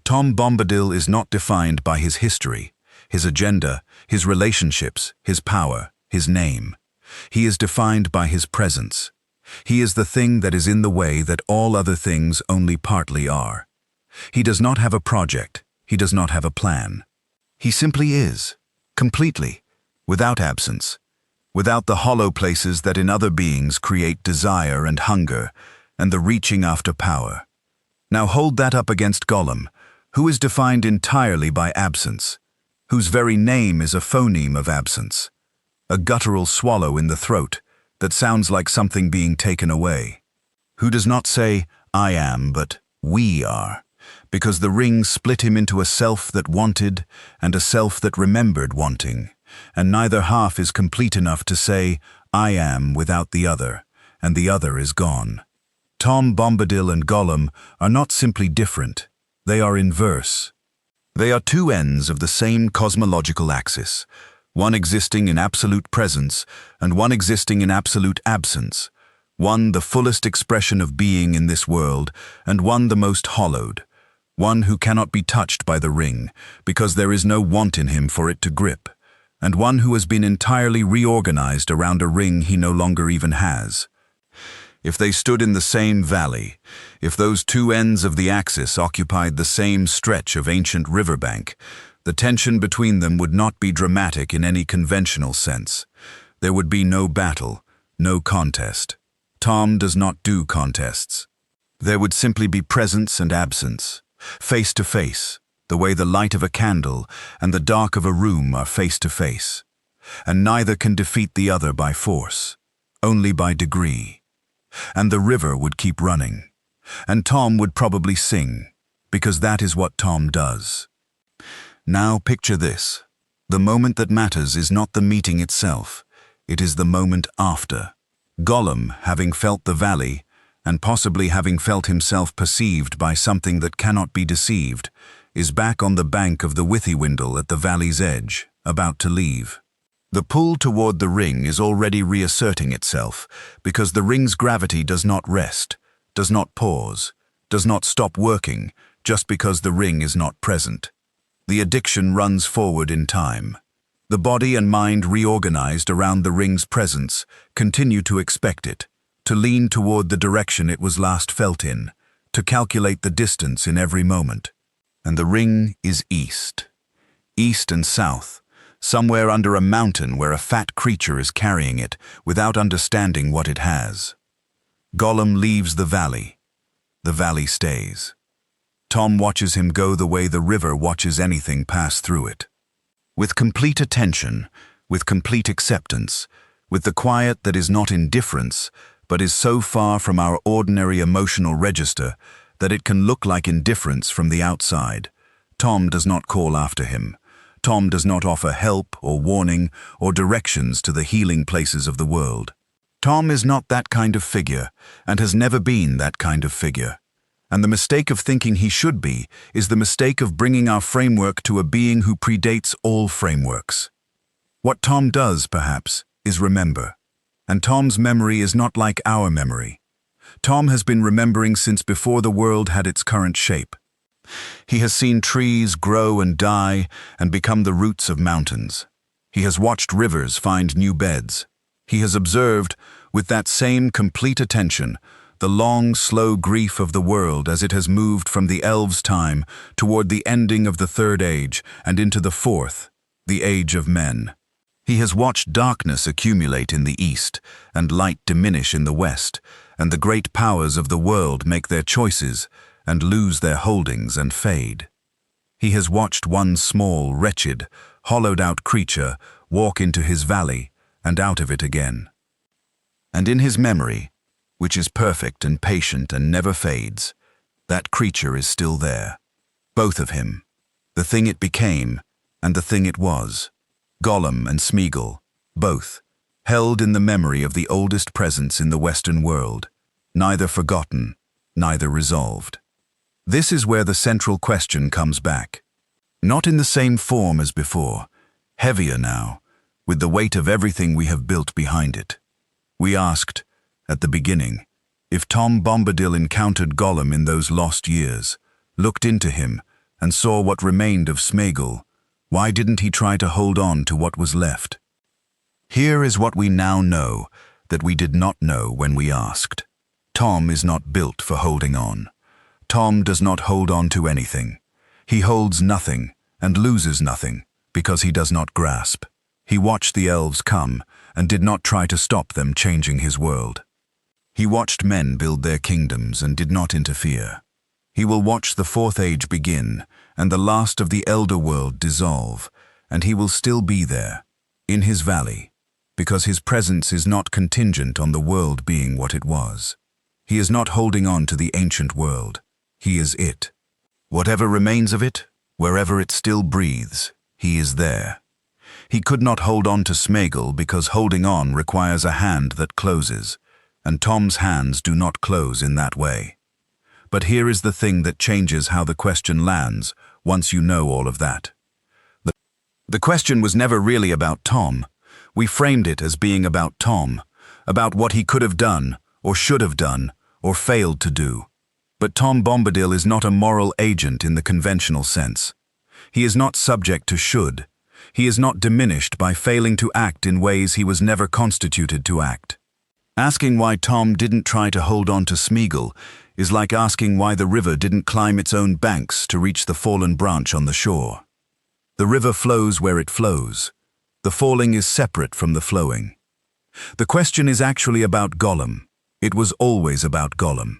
Tom Bombadil is not defined by his history, his agenda, his relationships, his power, his name. He is defined by his presence. He is the thing that is in the way that all other things only partly are. He does not have a project. He does not have a plan. He simply is, completely, without absence, without the hollow places that in other beings create desire and hunger, and the reaching after power. Now hold that up against Gollum, who is defined entirely by absence, whose very name is a phoneme of absence, a guttural swallow in the throat that sounds like something being taken away, who does not say, "I am," but "we are," because the ring split him into a self that wanted and a self that remembered wanting, and neither half is complete enough to say, "I am," without the other, and the other is gone. Tom Bombadil and Gollum are not simply different, they are inverse. They are two ends of the same cosmological axis, one existing in absolute presence and one existing in absolute absence, one the fullest expression of being in this world and one the most hollowed, one who cannot be touched by the ring because there is no want in him for it to grip, and one who has been entirely reorganized around a ring he no longer even has. If they stood in the same valley, if those two ends of the axis occupied the same stretch of ancient riverbank, the tension between them would not be dramatic in any conventional sense. There would be no battle, no contest. Tom does not do contests. There would simply be presence and absence, face to face, the way the light of a candle and the dark of a room are face to face. And neither can defeat the other by force, only by degree. And the river would keep running. And Tom would probably sing, because that is what Tom does. Now picture this. The moment that matters is not the meeting itself. It is the moment after. Gollum, having felt the valley, and possibly having felt himself perceived by something that cannot be deceived, is back on the bank of the Withywindle at the valley's edge, about to leave. The pull toward the ring is already reasserting itself, because the ring's gravity does not rest, does not pause, does not stop working, just because the ring is not present. The addiction runs forward in time. The body and mind reorganized around the ring's presence continue to expect it, to lean toward the direction it was last felt in, to calculate the distance in every moment. And the ring is east. East and south, somewhere under a mountain where a fat creature is carrying it without understanding what it has. Gollum leaves the valley. The valley stays. Tom watches him go the way the river watches anything pass through it. With complete attention, with complete acceptance, with the quiet that is not indifference, but is so far from our ordinary emotional register that it can look like indifference from the outside, Tom does not call after him. Tom does not offer help or warning or directions to the healing places of the world. Tom is not that kind of figure, and has never been that kind of figure. And the mistake of thinking he should be is the mistake of bringing our framework to a being who predates all frameworks. What Tom does, perhaps, is remember. And Tom's memory is not like our memory. Tom has been remembering since before the world had its current shape. He has seen trees grow and die and become the roots of mountains. He has watched rivers find new beds. He has observed, with that same complete attention, the long, slow grief of the world as it has moved from the elves' time toward the ending of the Third Age and into the Fourth, the Age of Men. He has watched darkness accumulate in the East and light diminish in the West, and the great powers of the world make their choices and lose their holdings and fade. He has watched one small, wretched, hollowed-out creature walk into his valley and out of it again. And in his memory, which is perfect and patient and never fades, that creature is still there. Both of him, the thing it became and the thing it was, Gollum and Smeagol, both, held in the memory of the oldest presence in the Western world, neither forgotten, neither resolved. This is where the central question comes back. Not in the same form as before, heavier now, with the weight of everything we have built behind it. We asked, at the beginning, if Tom Bombadil encountered Gollum in those lost years, looked into him, and saw what remained of Smeagol, why didn't he try to hold on to what was left? Here is what we now know that we did not know when we asked. Tom is not built for holding on. Tom does not hold on to anything. He holds nothing and loses nothing because he does not grasp. He watched the elves come and did not try to stop them changing his world. He watched men build their kingdoms and did not interfere. He will watch the Fourth Age begin and the last of the Elder World dissolve, and he will still be there, in his valley, because his presence is not contingent on the world being what it was. He is not holding on to the ancient world. He is it. Whatever remains of it, wherever it still breathes, he is there. He could not hold on to Smeagol because holding on requires a hand that closes, and Tom's hands do not close in that way. But here is the thing that changes how the question lands once you know all of that. The question was never really about Tom. We framed it as being about Tom, about what he could have done, or should have done, or failed to do. But Tom Bombadil is not a moral agent in the conventional sense. He is not subject to should. He is not diminished by failing to act in ways he was never constituted to act. Asking why Tom didn't try to hold on to Smeagol is like asking why the river didn't climb its own banks to reach the fallen branch on the shore. The river flows where it flows. The falling is separate from the flowing. The question is actually about Gollum. It was always about Gollum.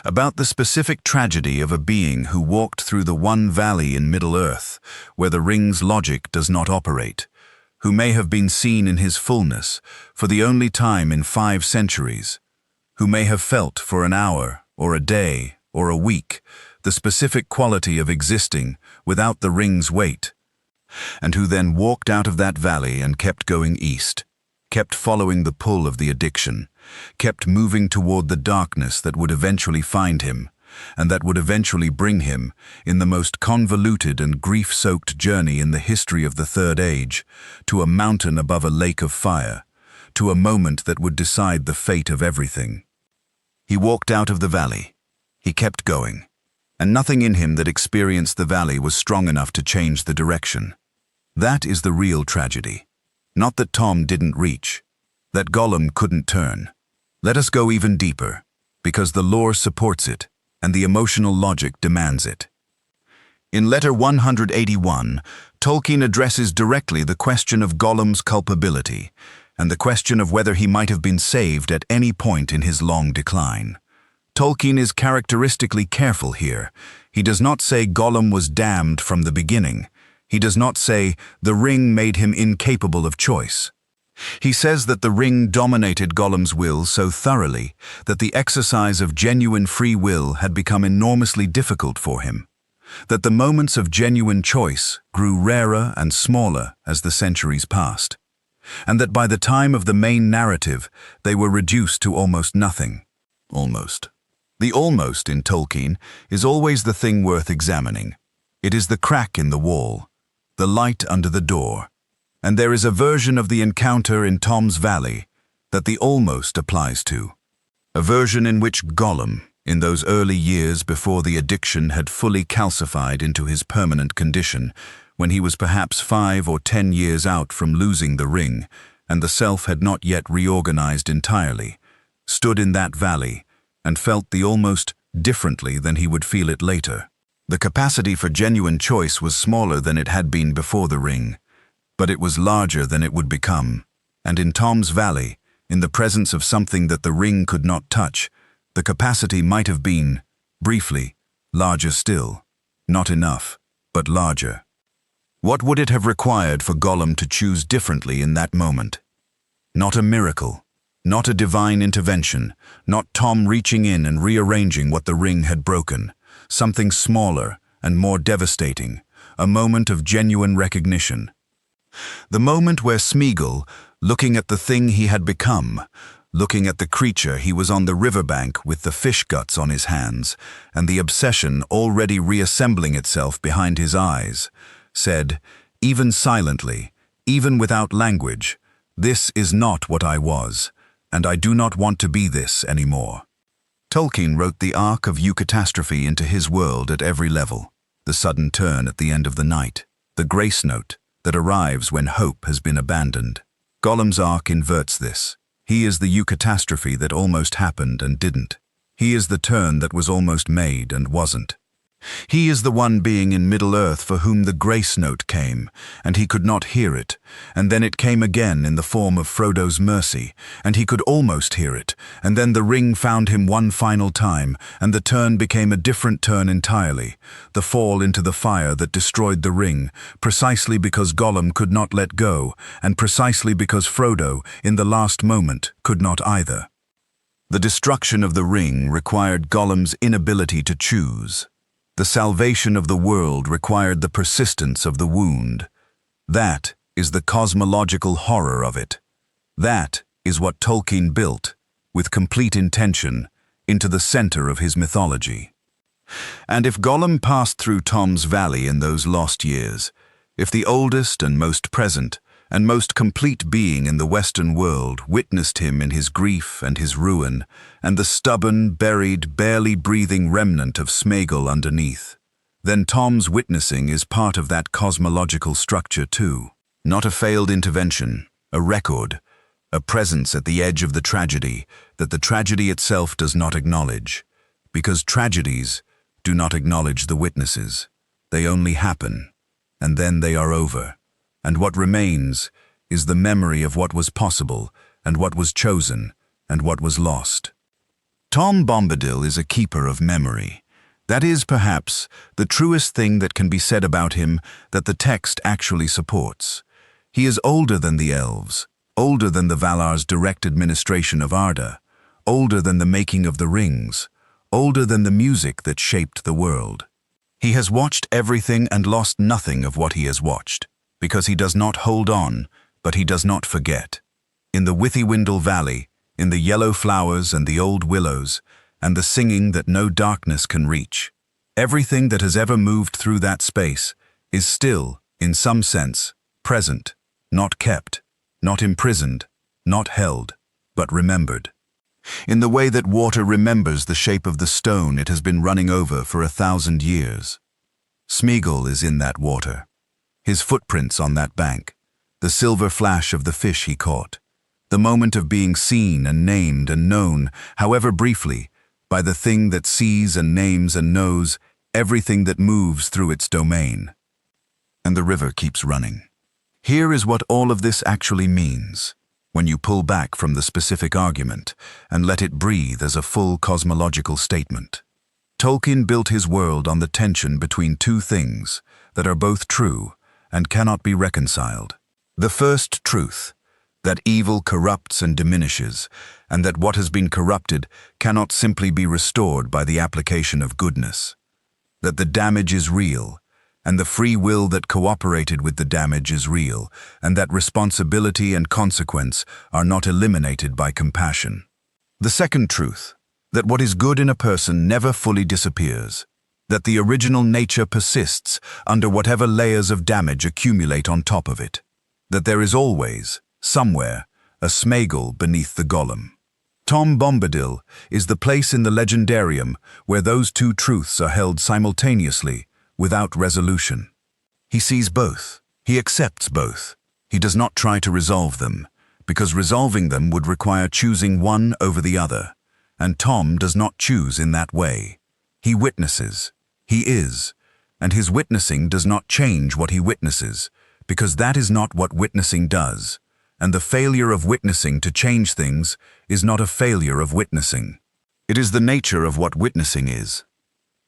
About the specific tragedy of a being who walked through the one valley in Middle-earth, where the ring's logic does not operate, who may have been seen in his fullness for the only time in 5 centuries, who may have felt for an hour, or a day, or a week, the specific quality of existing without the ring's weight, and who then walked out of that valley and kept going east, kept following the pull of the addiction, kept moving toward the darkness that would eventually find him, and that would eventually bring him, in the most convoluted and grief-soaked journey in the history of the Third Age, to a mountain above a lake of fire, to a moment that would decide the fate of everything. He walked out of the valley. He kept going, and nothing in him that experienced the valley was strong enough to change the direction. That is the real tragedy. Not that Tom didn't reach, that Gollum couldn't turn. Let us go even deeper, because the lore supports it, and the emotional logic demands it. In letter 181, Tolkien addresses directly the question of Gollum's culpability, and the question of whether he might have been saved at any point in his long decline. Tolkien is characteristically careful here. He does not say Gollum was damned from the beginning. He does not say the ring made him incapable of choice. He says that the ring dominated Gollum's will so thoroughly that the exercise of genuine free will had become enormously difficult for him, that the moments of genuine choice grew rarer and smaller as the centuries passed, and that by the time of the main narrative they were reduced to almost nothing. Almost. The almost in Tolkien is always the thing worth examining. It is the crack in the wall, the light under the door, and there is a version of the encounter in Tom's Valley that the almost applies to. A version in which Gollum, in those early years before the addiction had fully calcified into his permanent condition, when he was perhaps 5 or 10 years out from losing the ring, and the self had not yet reorganized entirely, stood in that valley and felt the almost differently than he would feel it later. The capacity for genuine choice was smaller than it had been before the ring, but it was larger than it would become, and in Tom's Valley, in the presence of something that the ring could not touch, the capacity might have been, briefly, larger still. Not enough, but larger. What would it have required for Gollum to choose differently in that moment? Not a miracle, not a divine intervention, not Tom reaching in and rearranging what the ring had broken. Something smaller and more devastating, a moment of genuine recognition. The moment where Smeagol, looking at the thing he had become, looking at the creature he was on the riverbank with the fish guts on his hands, and the obsession already reassembling itself behind his eyes, said, even silently, even without language, "This is not what I was, and I do not want to be this anymore." Tolkien wrote the arc of eucatastrophe into his world at every level, the sudden turn at the end of the night, the grace note that arrives when hope has been abandoned. Gollum's arc inverts this. He is the eucatastrophe that almost happened and didn't. He is the turn that was almost made and wasn't. He is the one being in Middle-earth for whom the grace note came, and he could not hear it, and then it came again in the form of Frodo's mercy, and he could almost hear it, and then the ring found him one final time, and the turn became a different turn entirely, the fall into the fire that destroyed the ring, precisely because Gollum could not let go, and precisely because Frodo, in the last moment, could not either. The destruction of the ring required Gollum's inability to choose. The salvation of the world required the persistence of the wound. That is the cosmological horror of it. That is what Tolkien built, with complete intention, into the center of his mythology. And if Gollum passed through Tom's Valley in those lost years, if the oldest and most present and most complete being in the Western world witnessed him in his grief and his ruin, and the stubborn, buried, barely breathing remnant of Smeagol underneath, then Tom's witnessing is part of that cosmological structure too. Not a failed intervention, a record, a presence at the edge of the tragedy that the tragedy itself does not acknowledge, because tragedies do not acknowledge the witnesses. They only happen, and then they are over. And what remains is the memory of what was possible, and what was chosen, and what was lost. Tom Bombadil is a keeper of memory. That is, perhaps, the truest thing that can be said about him that the text actually supports. He is older than the elves, older than the Valar's direct administration of Arda, older than the making of the rings, older than the music that shaped the world. He has watched everything and lost nothing of what he has watched, because he does not hold on, but he does not forget. In the Withywindle Valley, in the yellow flowers and the old willows, and the singing that no darkness can reach. Everything that has ever moved through that space is still, in some sense, present, not kept, not imprisoned, not held, but remembered. In the way that water remembers the shape of the stone it has been running over for 1,000 years. Smeagol is in that water, his footprints on that bank, the silver flash of the fish he caught, the moment of being seen and named and known, however briefly, by the thing that sees and names and knows everything that moves through its domain. And the river keeps running. Here is what all of this actually means, when you pull back from the specific argument and let it breathe as a full cosmological statement. Tolkien built his world on the tension between two things that are both true and cannot be reconciled. The first truth, that evil corrupts and diminishes, and that what has been corrupted cannot simply be restored by the application of goodness. That the damage is real, and the free will that cooperated with the damage is real, and that responsibility and consequence are not eliminated by compassion. The second truth, that what is good in a person never fully disappears, that the original nature persists under whatever layers of damage accumulate on top of it, that there is always, somewhere, a Smeagol beneath the Gollum. Tom Bombadil is the place in the legendarium where those two truths are held simultaneously, without resolution. He sees both. He accepts both. He does not try to resolve them, because resolving them would require choosing one over the other, and Tom does not choose in that way. He witnesses. He is, and his witnessing does not change what he witnesses, because that is not what witnessing does, and the failure of witnessing to change things is not a failure of witnessing. It is the nature of what witnessing is.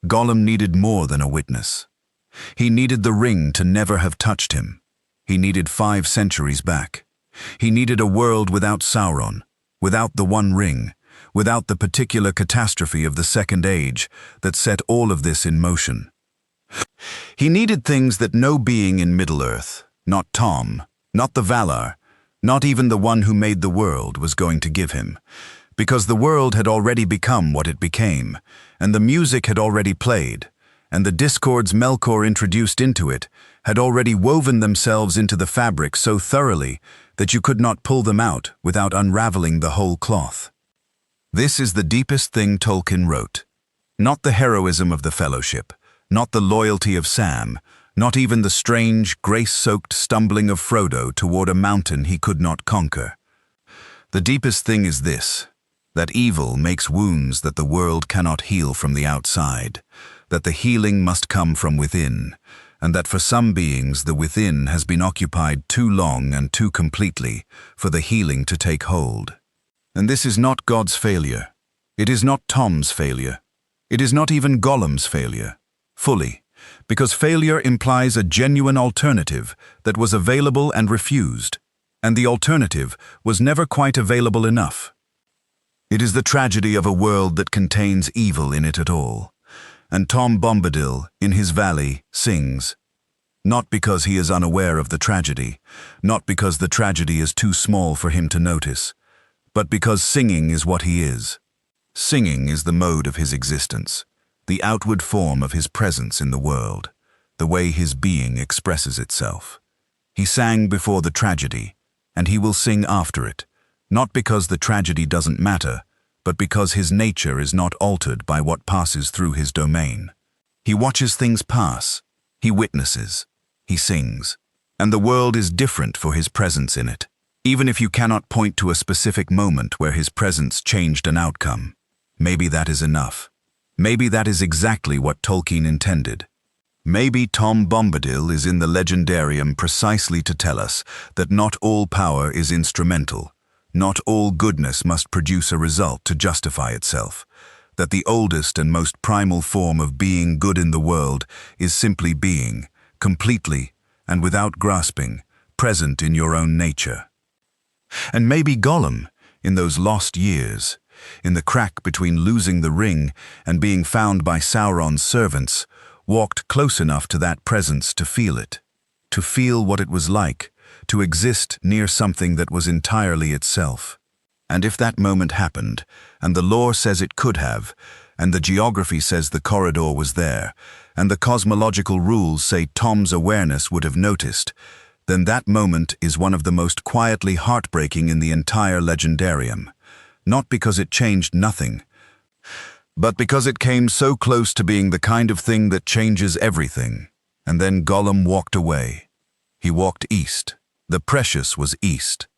Gollum needed more than a witness. He needed the ring to never have touched him. He needed 5 centuries back. He needed a world without Sauron, without the One Ring, without the particular catastrophe of the Second Age that set all of this in motion. He needed things that no being in Middle-earth, not Tom, not the Valar, not even the one who made the world, was going to give him, because the world had already become what it became, and the music had already played, and the discords Melkor introduced into it had already woven themselves into the fabric so thoroughly that you could not pull them out without unraveling the whole cloth. This is the deepest thing Tolkien wrote. Not the heroism of the Fellowship, not the loyalty of Sam, not even the strange, grace-soaked stumbling of Frodo toward a mountain he could not conquer. The deepest thing is this, that evil makes wounds that the world cannot heal from the outside, that the healing must come from within, and that for some beings the within has been occupied too long and too completely for the healing to take hold. And this is not God's failure. It is not Tom's failure. It is not even Gollum's failure, fully, because failure implies a genuine alternative that was available and refused, and the alternative was never quite available enough. It is the tragedy of a world that contains evil in it at all, and Tom Bombadil, in his valley, sings, not because he is unaware of the tragedy, not because the tragedy is too small for him to notice, but because singing is what he is. Singing is the mode of his existence, the outward form of his presence in the world, the way his being expresses itself. He sang before the tragedy, and he will sing after it, not because the tragedy doesn't matter, but because his nature is not altered by what passes through his domain. He watches things pass, he witnesses, he sings, and the world is different for his presence in it, even if you cannot point to a specific moment where his presence changed an outcome. Maybe that is enough. Maybe that is exactly what Tolkien intended. Maybe Tom Bombadil is in the legendarium precisely to tell us that not all power is instrumental, not all goodness must produce a result to justify itself, that the oldest and most primal form of being good in the world is simply being, completely and without grasping, present in your own nature. And maybe Gollum, in those lost years, in the crack between losing the ring and being found by Sauron's servants, walked close enough to that presence to feel it, to feel what it was like, to exist near something that was entirely itself. And if that moment happened, and the lore says it could have, and the geography says the corridor was there, and the cosmological rules say Tom's awareness would have noticed, then that moment is one of the most quietly heartbreaking in the entire legendarium. Not because it changed nothing, but because it came so close to being the kind of thing that changes everything. And then Gollum walked away. He walked east. The precious was east.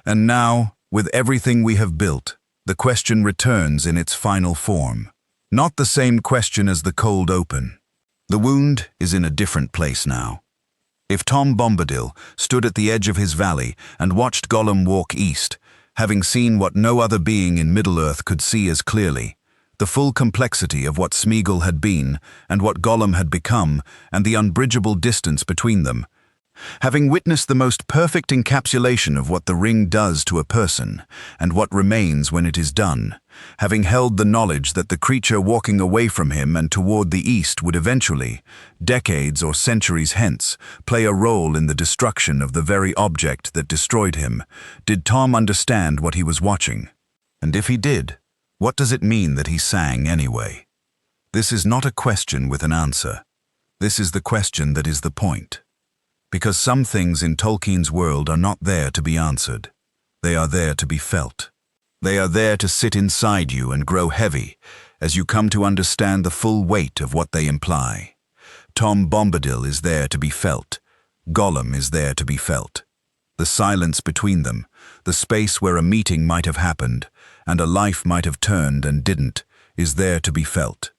And now, with everything we have built, the question returns in its final form. Not the same question as the cold open. The wound is in a different place now. If Tom Bombadil stood at the edge of his valley and watched Gollum walk east, having seen what no other being in Middle-earth could see as clearly, the full complexity of what Smeagol had been and what Gollum had become, and the unbridgeable distance between them, having witnessed the most perfect encapsulation of what the ring does to a person, and what remains when it is done, having held the knowledge that the creature walking away from him and toward the east would eventually, decades or centuries hence, play a role in the destruction of the very object that destroyed him, did Tom understand what he was watching? And if he did, what does it mean that he sang anyway? This is not a question with an answer. This is the question that is the point. Because some things in Tolkien's world are not there to be answered. They are there to be felt. They are there to sit inside you and grow heavy as you come to understand the full weight of what they imply. Tom Bombadil is there to be felt. Gollum is there to be felt. The silence between them, the space where a meeting might have happened, and a life might have turned and didn't, is there to be felt.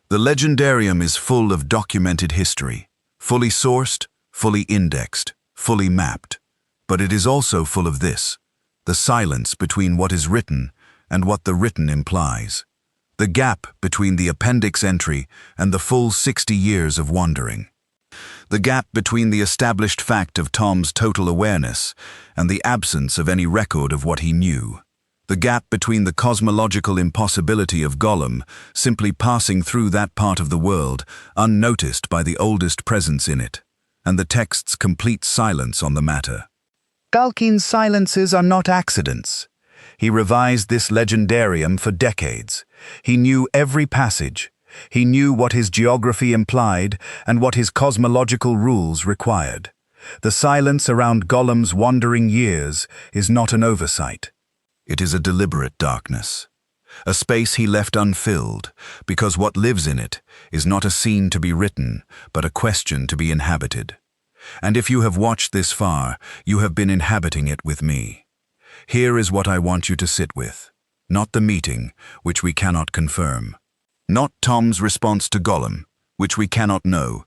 The legendarium is full of documented history, fully sourced, fully indexed, fully mapped. But it is also full of this, the silence between what is written and what the written implies. The gap between the appendix entry and the full 60 years of wandering. The gap between the established fact of Tom's total awareness and the absence of any record of what he knew. The gap between the cosmological impossibility of Gollum simply passing through that part of the world unnoticed by the oldest presence in it, and the text's complete silence on the matter. Tolkien's silences are not accidents. He revised this legendarium for decades. He knew every passage. He knew what his geography implied and what his cosmological rules required. The silence around Gollum's wandering years is not an oversight. It is a deliberate darkness. A space he left unfilled, because what lives in it is not a scene to be written, but a question to be inhabited. And if you have watched this far, you have been inhabiting it with me. Here is what I want you to sit with. Not the meeting, which we cannot confirm. Not Tom's response to Gollum, which we cannot know,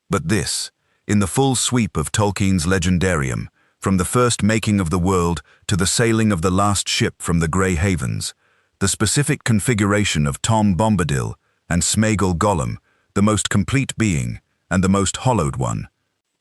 but this, in the full sweep of Tolkien's legendarium, from the first making of the world to the sailing of the last ship from the Grey Havens, the specific configuration of Tom Bombadil and Smeagol Gollum, the most complete being and the most hollowed one,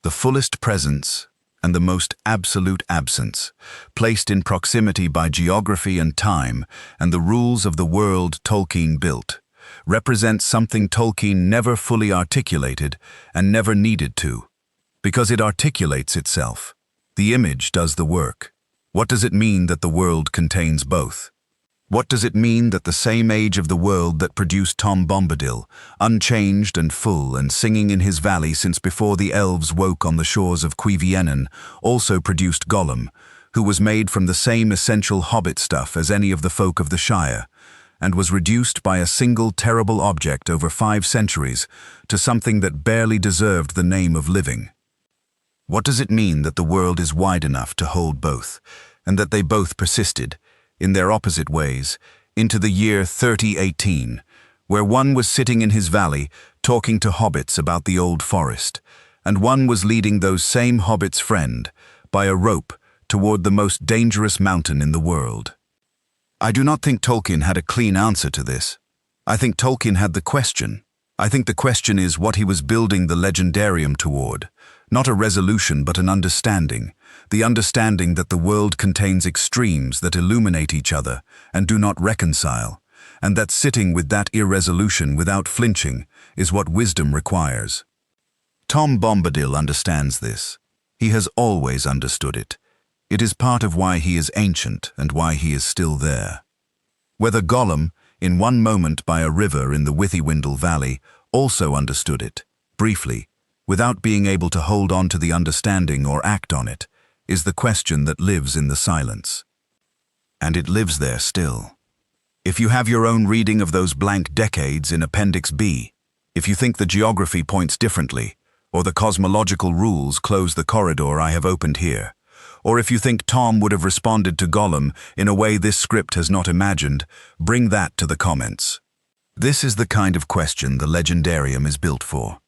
the fullest presence and the most absolute absence, placed in proximity by geography and time and the rules of the world Tolkien built, represents something Tolkien never fully articulated and never needed to, because it articulates itself. The image does the work. What does it mean that the world contains both? What does it mean that the same age of the world that produced Tom Bombadil, unchanged and full and singing in his valley since before the elves woke on the shores of Cuiviénen, also produced Gollum, who was made from the same essential hobbit stuff as any of the folk of the Shire, and was reduced by a single terrible object over 5 centuries to something that barely deserved the name of living? What does it mean that the world is wide enough to hold both, and that they both persisted, in their opposite ways, into the year 3018, where one was sitting in his valley talking to hobbits about the old forest, and one was leading those same hobbits' friend, by a rope, toward the most dangerous mountain in the world? I do not think Tolkien had a clean answer to this. I think Tolkien had the question. I think the question is what he was building the legendarium toward. Not a resolution, but an understanding. The understanding that the world contains extremes that illuminate each other and do not reconcile, and that sitting with that irresolution without flinching is what wisdom requires. Tom Bombadil understands this. He has always understood it. It is part of why he is ancient and why he is still there. Whether Gollum, in one moment by a river in the Withywindle Valley, also understood it, briefly, without being able to hold on to the understanding or act on it, is the question that lives in the silence. And it lives there still. If you have your own reading of those blank decades in Appendix B, if you think the geography points differently, or the cosmological rules close the corridor I have opened here, or if you think Tom would have responded to Gollum in a way this script has not imagined, bring that to the comments. This is the kind of question the Legendarium is built for.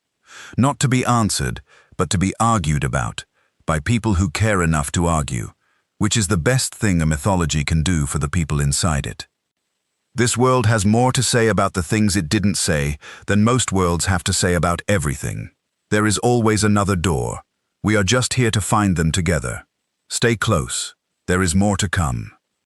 Not to be answered, but to be argued about, by people who care enough to argue, which is the best thing a mythology can do for the people inside it. This world has more to say about the things it didn't say than most worlds have to say about everything. There is always another door. We are just here to find them together. Stay close. There is more to come.